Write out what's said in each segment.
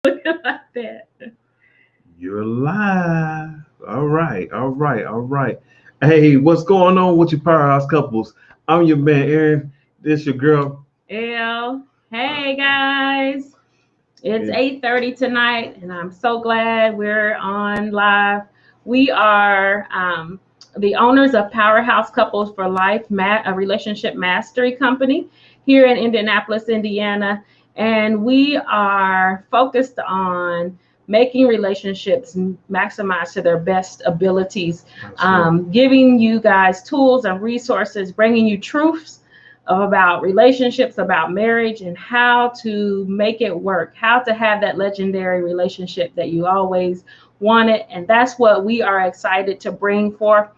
like that. You're live. All right, all right, all right. Hey, what's going on with your powerhouse couples? I'm your man, Aaron. This your girl. L. Hey guys. It's Yeah. 8:30 tonight, and I'm so glad we're on live. We are the owners of Powerhouse Couples for Life, a relationship mastery company here in Indianapolis, Indiana. And we are focused on making relationships maximize to their best abilities, Absolutely. giving you guys tools and resources, bringing you truths about relationships, about marriage, and how to make it work, how to have that legendary relationship that you always wanted. And that's what we are excited to bring forth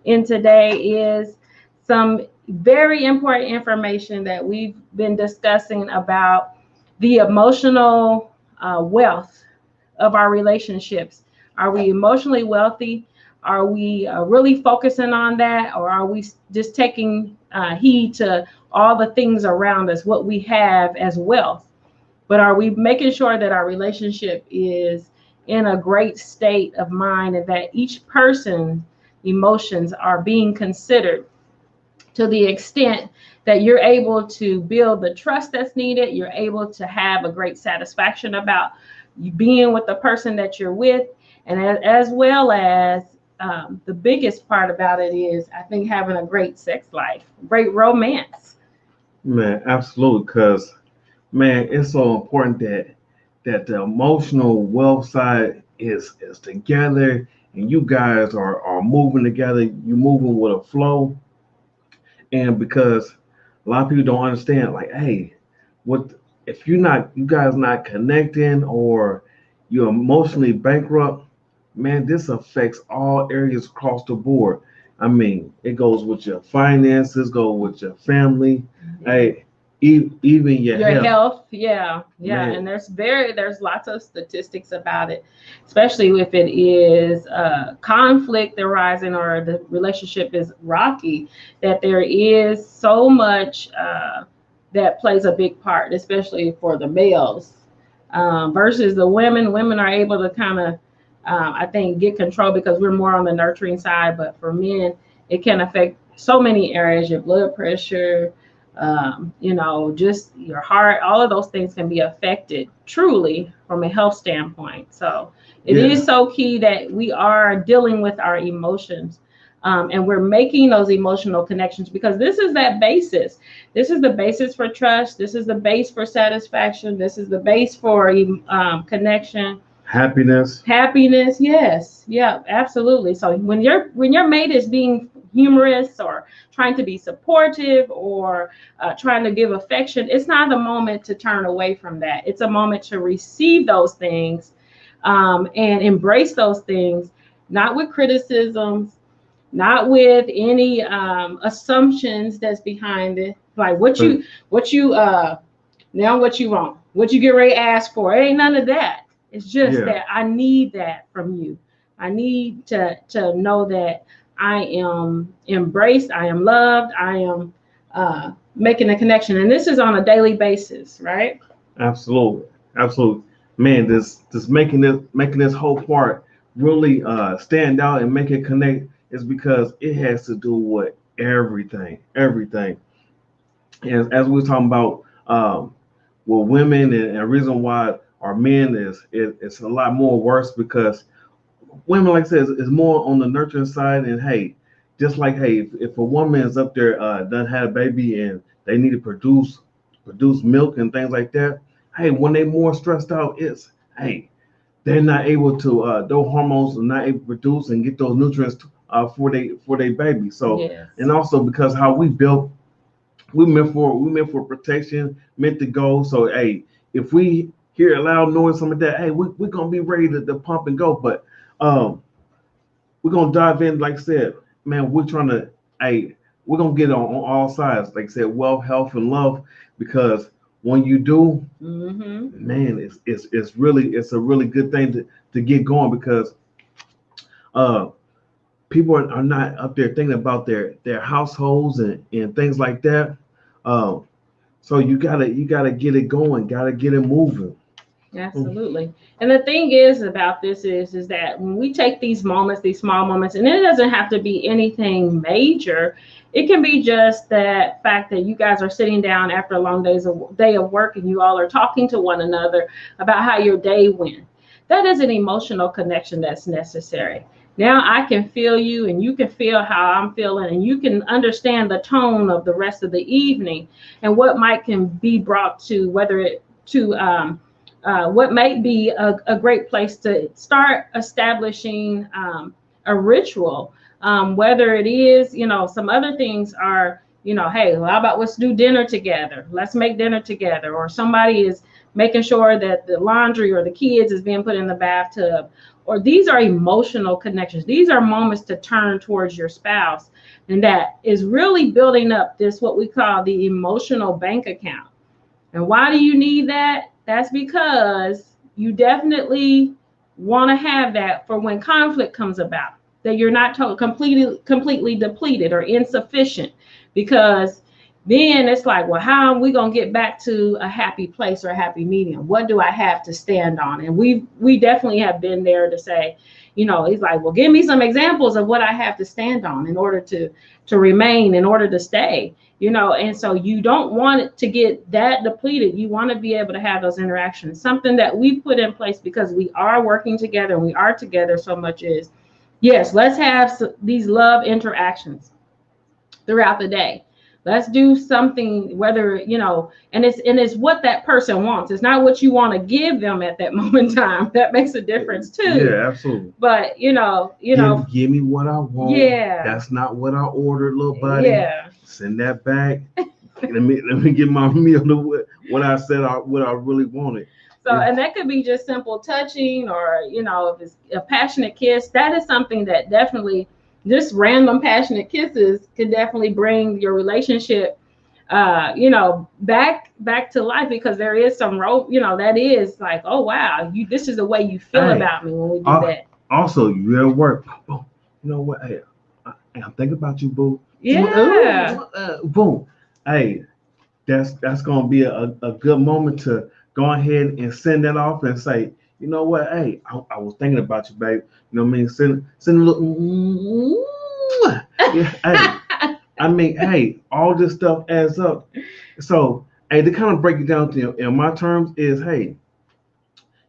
in today is some very important information that we've been discussing about the emotional wealth of our relationships. Are we emotionally wealthy? Are we really focusing on that? Or are we just taking heed to all the things around us, what we have as wealth? But are we making sure that our relationship is in a great state of mind and that each person's emotions are being considered to the extent that you're able to build the trust that's needed? You're able to have a great satisfaction about you being with the person that you're with, and as well as the biggest part about it is, I think, having a great sex life, great romance. Man, absolutely. Cause man, it's so important that the emotional wealth side is together and you guys are moving together, you moving with a flow. And because a lot of people don't understand, like, hey, what if you guys not connecting or you're emotionally bankrupt, man, this affects all areas across the board. I mean, it goes with your finances, go with your family, Yeah. hey, even your Your health, health, yeah, man. and there's lots of statistics about it, especially if it is conflict arising or the relationship is rocky, that there is so much that plays a big part, especially for the males, versus the women. Women are able to kind of, I think, get control because we're more on the nurturing side, but for men, it can affect so many areas: your blood pressure, just your heart. All of those things can be affected truly from a health standpoint. So it Yeah, is so key that we are dealing with our emotions. And we're making those emotional connections because this is that basis. This is the basis for trust. This is the base for satisfaction. This is the base for connection, happiness. happiness. Yes, yeah, absolutely. So when your mate is being humorous or trying to be supportive or trying to give affection, it's not a moment to turn away from that. It's a moment to receive those things, and embrace those things, not with criticisms, not with any assumptions that's behind it. Like But what you want, what you get ready to ask for. It ain't none of that. It's just yeah, that I need that from you. I need to know that I am embraced, I am loved, I am making a connection, and this is on a daily basis, right? absolutely, absolutely. Man, this making this whole part really stand out and make it connect is because it has to do with everything, everything. And as we were talking about with women and the reason why our men it's a lot more worse because women, like I said, is more on the nurturing side. And hey, just like hey, if a woman is up there done had a baby and they need to produce milk and things like that, hey, when they more stressed out, it's hey, they're not able to those hormones are not able to produce and get those nutrients for their baby. So Yes. and also because how we built we meant for protection, meant to go. So hey, if we hear a loud noise, some of that, hey, we're gonna be ready to pump and go. But um we're gonna dive in, like I said, man, we're trying to hey, we're gonna get on all sides, like I said, wealth, health, and love, because when you do, Mm-hmm. man, it's a really good thing to get going because uh people are not up there thinking about their households and things like that. Um so you gotta get it going, gotta get it moving. Absolutely. And the thing is about this is that when we take these moments, these small moments, and it doesn't have to be anything major. It can be just that fact that you guys are sitting down after a long day of work and you all are talking to one another about how your day went. That is an emotional connection that's necessary. Now I can feel you and you can feel how I'm feeling and you can understand the tone of the rest of the evening and what might can be brought to whether it to what might be a great place to start establishing a ritual. Whether it is, some other things are, hey, well, how about let's do dinner together? Let's make dinner together. Or somebody is making sure that the laundry or the kids is being put in the bathtub. Or these are emotional connections. These are moments to turn towards your spouse. And that is really building up this, what we call the emotional bank account. And why do you need that? That's because you definitely want to have that for when conflict comes about, that you're not completely depleted or insufficient, because then it's like, well, how are we going to get back to a happy place or a happy medium? What do I have to stand on? And we definitely have been there to say, he's like, well, give me some examples of what I have to stand on in order to remain, in order to stay. And so you don't want it to get that depleted. You want to be able to have those interactions. Something that we put in place because we are working together and we are together so much is, yes, let's have these love interactions throughout the day. Let's do something, whether, and it's what that person wants. It's not what you want to give them at that moment in time. That makes a difference too. Yeah, absolutely. But give me what I want. Yeah. That's not what I ordered, little buddy. Yeah. Send that back. let me get my meal to what I said what I really wanted. So, and that could be just simple touching, or if it's a passionate kiss, that is something that definitely, just random passionate kisses could definitely bring your relationship back to life, because there is some role, that is like, oh wow, this is the way you feel about me when we do that. Also, you're at work. Boom. You know what? Hey, I'm thinking about you, boo. Yeah. Boom. Hey, that's gonna be a good moment to go ahead and send that off and say, you know what? Hey, I was thinking about you, babe. You know what I mean? Send a little. Yeah, hey, I mean, hey, all this stuff adds up. So, hey, to kind of break it down to you in my terms is, hey,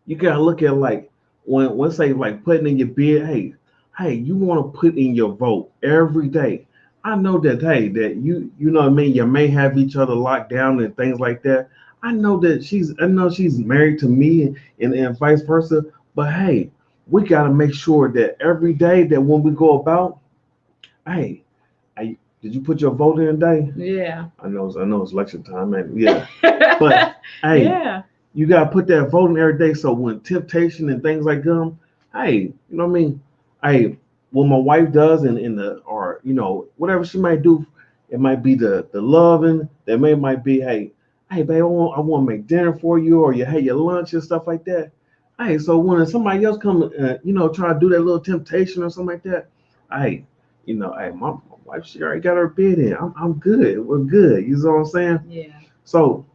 you gotta look at like when say like putting in your bid. Hey, you want to put in your vote every day. I know that, hey, that you know what I mean. You may have each other locked down and things like that. I know she's married to me and vice versa. But hey, we gotta make sure that every day that when we go about, hey, did you put your vote in today? Yeah. I know it's election time, man. Yeah. But hey, yeah, you gotta put that vote in every day. So when temptation and things like them, hey, you know what I mean? Hey, what my wife does in the or whatever she might do, it might be the loving. That might be, hey, babe, I want to make dinner for you, or your lunch and stuff like that. Hey, so when somebody else come, try to do that little temptation or something like that, hey, hey, my wife, she already got her bid in. I'm good. We're good. You know what I'm saying? Yeah. So.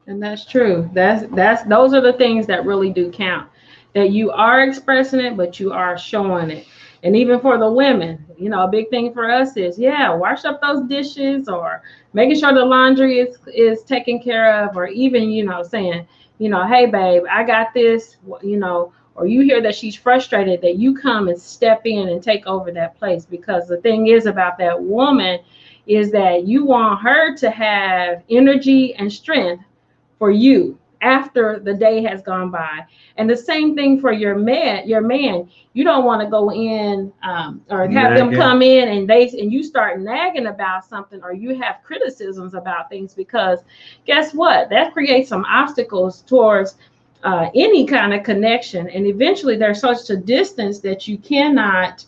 And that's true. Those are the things that really do count. That you are expressing it, but you are showing it. And even for the women, a big thing for us is, wash up those dishes, or making sure the laundry is taken care of, or even, saying, hey babe, I got this, or you hear that she's frustrated, that you come and step in and take over that place. Because the thing is about that woman is that you want her to have energy and strength for you after the day has gone by. And the same thing for your man. You don't want to go in or have them come in and you start nagging about something, or you have criticisms about things, because guess what? That creates some obstacles towards any kind of connection. And eventually there's such a distance that you cannot,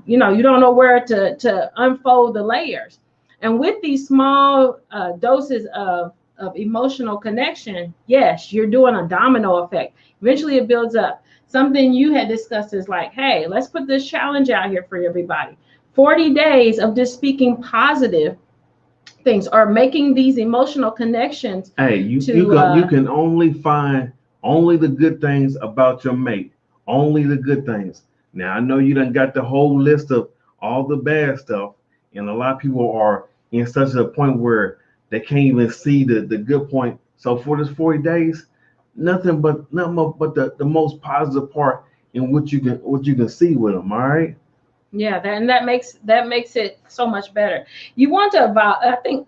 you don't know where to unfold the layers. And with these small doses of emotional connection, yes, you're doing a domino effect. Eventually it builds up. Something you had discussed is like, hey, let's put this challenge out here for everybody. 40 days of just speaking positive things, or making these emotional connections. Hey, you can only find Only the good things about your mate. Only the good things. Now I know you done got the whole list of all the bad stuff, and a lot of people are in such a point where they can't even see the good point. So for this 40 days, nothing but the most positive part in what you can see with them. All right. Yeah, that makes it so much better. You want to about I think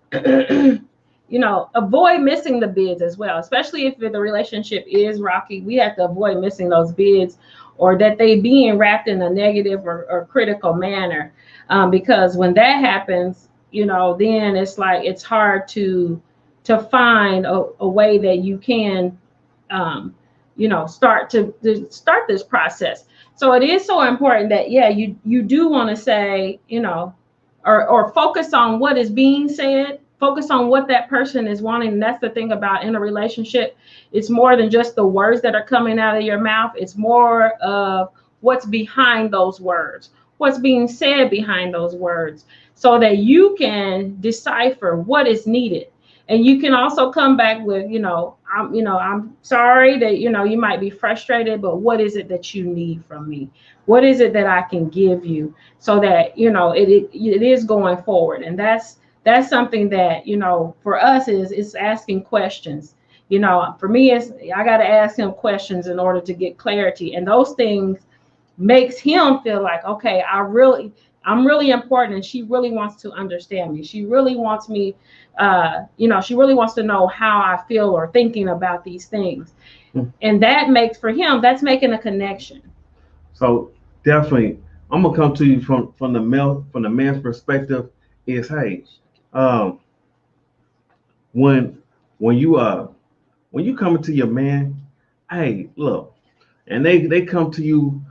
avoid missing the bids as well, especially if the relationship is rocky. We have to avoid missing those bids, or that they being wrapped in a negative or critical manner, because when that happens, then it's like it's hard to find a way that you can start to start this process. So it is so important that, yeah, you do want to say, or focus on what is being said, focus on what that person is wanting. And that's the thing about in a relationship, it's more than just the words that are coming out of your mouth. It's more of what's behind those words, what's being said behind those words, so that you can decipher what is needed. And you can also come back with, I'm sorry that, you might be frustrated, but what is it that you need from me? What is it that I can give you, so that, it is going forward? And that's something that, for us is asking questions. For me, I got to ask him questions in order to get clarity. And those things makes him feel like, okay, I'm really important, and she really wants to understand me. She really wants me, she really wants to know how I feel or thinking about these things. And that makes, for him, that's making a connection. So definitely, I'm gonna come to you from the man's perspective. Is, hey, um, when when you when you come to your man, hey, look, and they come to you,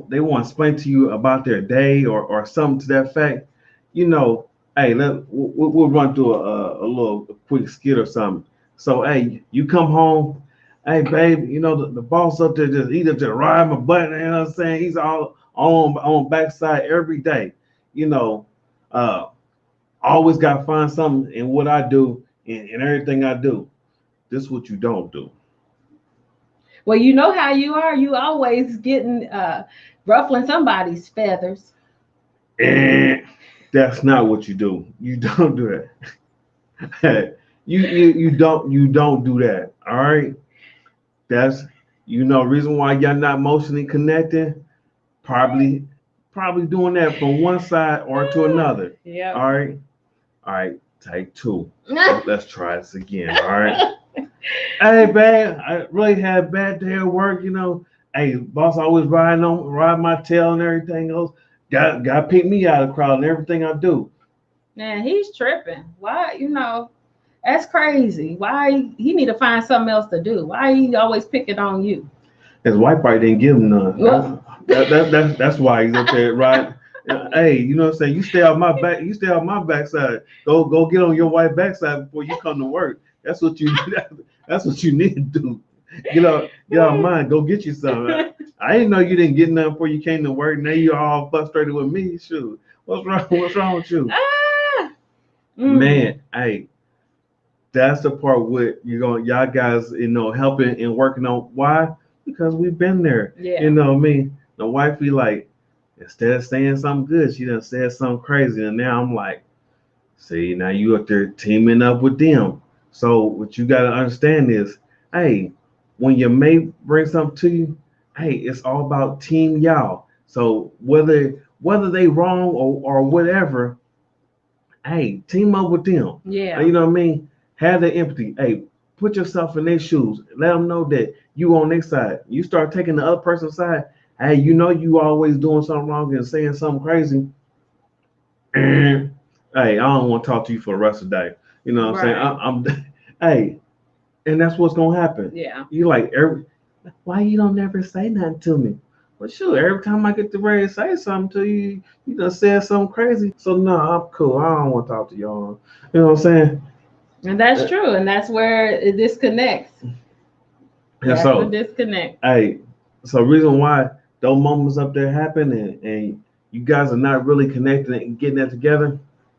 they want to explain to you about their day or something to that fact, you know, hey, we'll run through a little quick skit or something. So, hey, you come home, hey, babe, the boss up there just either just ride my butt, you know what I'm saying? He's all on backside every day, you know, uh, always got to find something in what I do and everything I do. This is what you don't do. Well, you know how you are. You always getting ruffling somebody's feathers. And that's not what you do. You don't do that. you don't do that. All right. That's reason why y'all not emotionally connected. Probably probably doing that from one side or to another. Yep. All right. All right. Take two. Let's try this again. All right. Hey, man, I really had a bad day at work. Hey, boss always ride my tail and everything else. Got to pick me out of the crowd and everything I do. Man, he's tripping. Why, that's crazy. Why he need to find something else to do? Why he always picking on you? His wife probably didn't give him none. Well, That's why he's up there, right? Hey, you know what I'm saying? You stay off my back. You stay off my backside. Go get on your wife's backside before you come to work. That's what you. That's what you need to do. Get out of mine. Go get you some. I didn't know you didn't get nothing before you came to work. Now you're all frustrated with me. Shoot, what's wrong? What's wrong with you, ah, man? Hey, that's the part where y'all guys, helping and working on. Why? Because we've been there. yeah. Me, the wife be like, instead of saying something good, she done said something crazy, and now I'm like, see, now you up there teaming up with them. So what you gotta understand is, hey, when your mate brings something to you, hey, it's all about team y'all. So whether they wrong or whatever, hey, team up with them. Yeah. You know what I mean? Have that empathy. Hey, put yourself in their shoes. Let them know that you on their side. You start taking the other person's side. Hey, you always doing something wrong and saying something crazy. Hey, I don't want to talk to you for the rest of the day. You know what I'm saying? I'm hey, and that's what's gonna happen. Yeah. You like why you don't never say nothing to me? Well, sure, every time I get the ready to say something to you, you done said something crazy. So no, I'm cool. I don't want to talk to y'all. You know what I'm saying? And that's true. And that's where it disconnects. And That's so, the disconnect. hey, so reason why those moments up there happen and you guys are not really connecting and getting that together,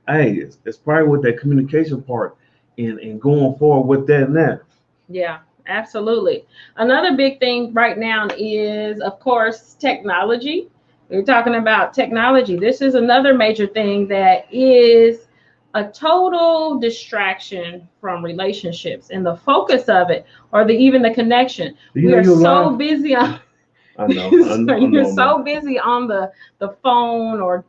hey, it's probably with that communication part and going forward with that and that. Yeah. Absolutely. Another big thing right now is, of course, technology. We're talking about technology. This is another major thing that is a total distraction from relationships and the focus of it, or even the connection. Do you We know are you're so live? busy on I know. I you're know, man. so busy on the phone, or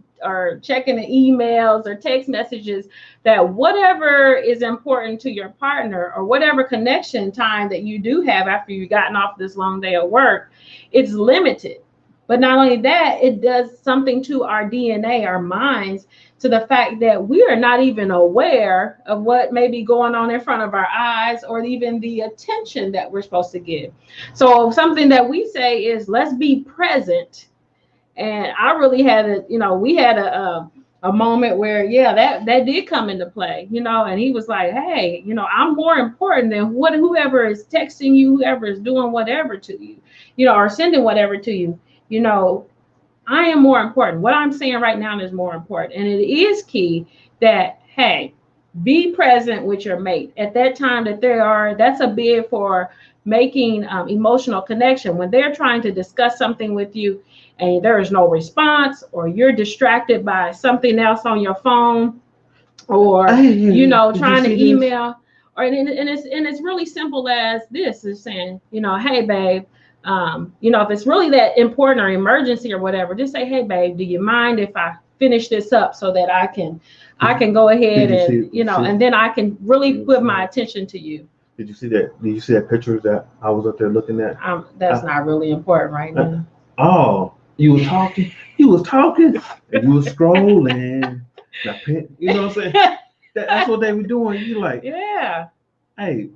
checking the emails or text messages, that whatever is important to your partner, or whatever connection time that you do have after you've gotten off this long day of work, it's limited. But not only that, it does something to our DNA, our minds, to the fact that we are not even aware of what may be going on in front of our eyes, or even the attention that we're supposed to give. So something that we say is, let's be present. And I really had we had a moment where, yeah, that did come into play, and he was like, hey, I'm more important than whoever is texting you, whoever is doing whatever to you, or sending whatever to you. you know I am more important. What I'm saying right now is more important. And it is key that, hey, be present with your mate at that time that that's a bid for making emotional connection. When they're trying to discuss something with you and there is no response, or you're distracted by something else on your phone, or, Hey, did you trying to see this? email, and it's really simple as this is saying, hey, babe, if it's really that important or emergency or whatever, just say, hey, babe, do you mind if I finish this up so that I Did, can go ahead did you and, see? See? and then I can really You put see my it? attention to you. Did you see that? Did you see that picture that I was up there looking at? That's I, not really important right uh, now. oh, you was talking, and you was scrolling. Now, you know what I'm saying? That's what they were doing. You like, Yeah, hey,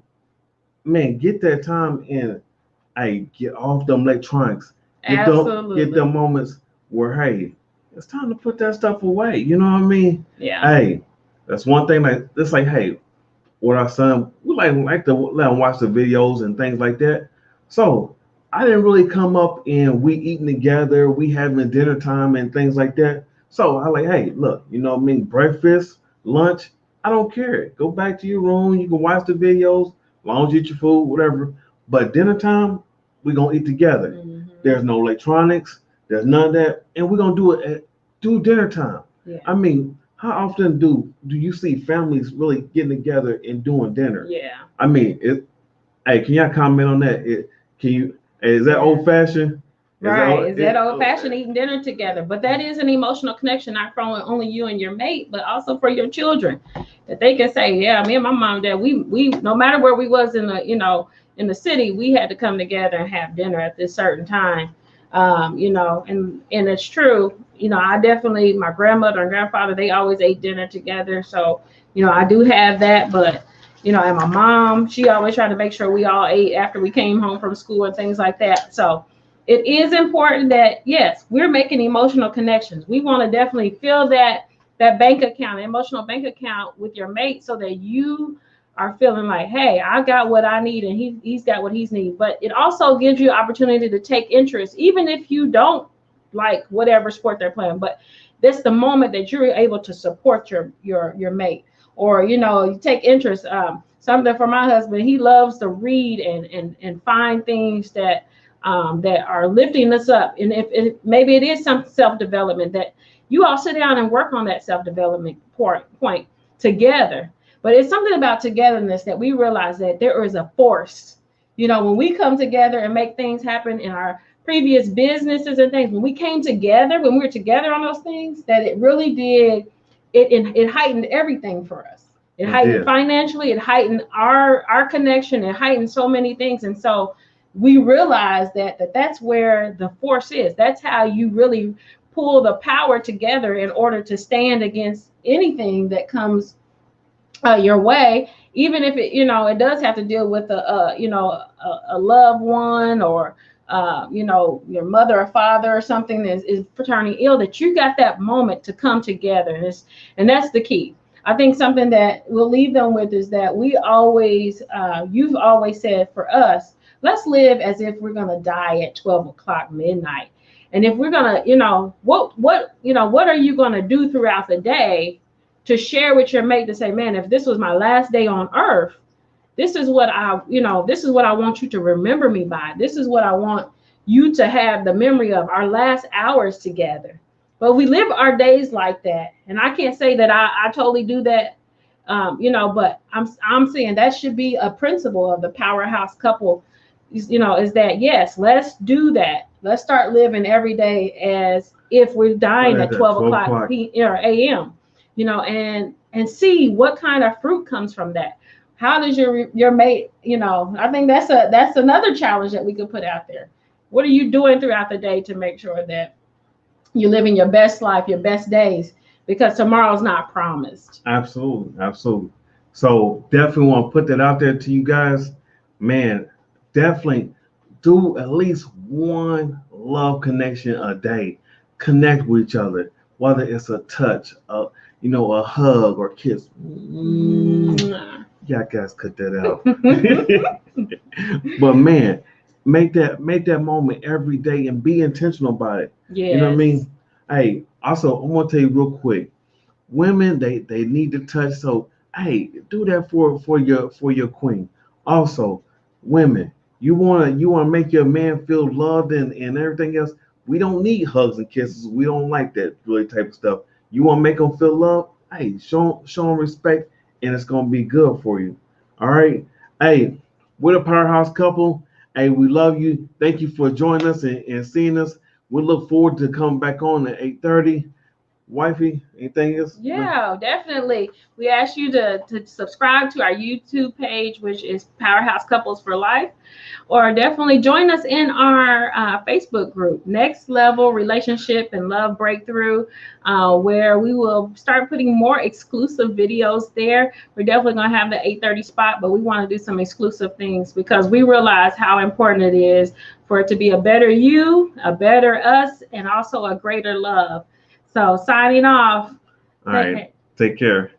man, get that time in. Hey, get off them electronics. Get absolutely. them moments where, hey, it's time to put that stuff away. You know what I mean? Yeah. Hey, that's one thing. Like, it's like, hey, with our son, we like to let him watch the videos and things like that. So I didn't really come up and we eating together, we having dinner time and things like that. So I like, hey, look, you know what I mean? Breakfast, lunch, I don't care. Go back to your room. You can watch the videos, as long as you eat your food, whatever. But dinner time, we're gonna eat together. Hmm. There's no electronics, there's none of that, and we're gonna do it at dinner time. Yeah. I mean, how often do you see families really getting together and doing dinner? Yeah. I mean, hey, can y'all comment on that? Can you? Hey, is that Yeah. old fashioned? Is that Right. Is that old oh, fashioned eating dinner together? But that is an emotional connection, not for only you and your mate, but also for your children. That they can say, yeah, me and my mom and dad, we no matter where we was in the city, we had to come together and have dinner at this certain time. And it's true. I definitely, my grandmother and grandfather, they always ate dinner together. So, I do have that, but and my mom, she always tried to make sure we all ate after we came home from school and things like that. So it is important that, yes, we're making emotional connections. We want to definitely fill that bank account, emotional bank account, with your mate, so that you are feeling like, hey, I got what I need and he's got what he's need. But it also gives you opportunity to take interest, even if you don't like whatever sport they're playing. But that's the moment that you're able to support your mate, or you take interest. Something for my husband, he loves to read and find things that are lifting us up. And if maybe it is some self-development, that you all sit down and work on that self-development point together. But it's something about togetherness that we realize that there is a force. When we come together and make things happen in our previous businesses and things, when we came together, when we were together on those things, that it really did, it heightened everything for us. It it heightened did. financially, it heightened our connection, it heightened so many things. And so we realize that's where the force is. That's how you really pull the power together in order to stand against anything that comes your way, even if it does have to deal with a loved one, or your mother or father or something that is turning ill, that you got that moment to come together. And that's the key. I think something that we'll leave them with is that you've always said, for us, let's live as if we're going to die at 12 o'clock midnight. And if we're going to, what are you going to do throughout the day to share with your mate, to say, man, if this was my last day on earth, This is what this is what I want you to remember me by. This is what I want you to have the memory of, our last hours together. But we live our days like that. And I can't say that I totally do that, but I'm saying that should be a principle of the powerhouse couple, is that, yes, let's do that. Let's start living every day as if we're dying at 12 o'clock or a.m., and see what kind of fruit comes from that. How does your mate, I think that's another challenge that we could put out there. What are you doing throughout the day to make sure that you're living your best life, your best days, because tomorrow's not promised. Absolutely, absolutely. So definitely want to put that out there to you guys. Man, definitely do at least one love connection a day. Connect with each other, whether it's a touch, a hug or kiss. Yeah, guys, cut that out. But man, make that moment every day and be intentional about it. Yes. You know what I mean? Hey, also I want to tell you real quick, women they need to touch, so hey, do that for your queen. Also, women, you wanna make your man feel loved and everything else. We don't need hugs and kisses. We don't like that really type of stuff. You want to make them feel loved? Hey, show them respect, and it's gonna be good for you. All right. Hey, we're a powerhouse couple. Hey, we love you. Thank you for joining us and seeing us. We look forward to coming back on at 8:30. Wifey, anything else? Yeah, definitely. We ask you to subscribe to our YouTube page, which is Powerhouse Couples for Life, or definitely join us in our Facebook group, Next Level Relationship and Love Breakthrough, where we will start putting more exclusive videos there. We're definitely going to have the 8:30 spot, but we want to do some exclusive things because we realize how important it is for it to be a better you, a better us, and also a greater love. So signing off. All right. Take care.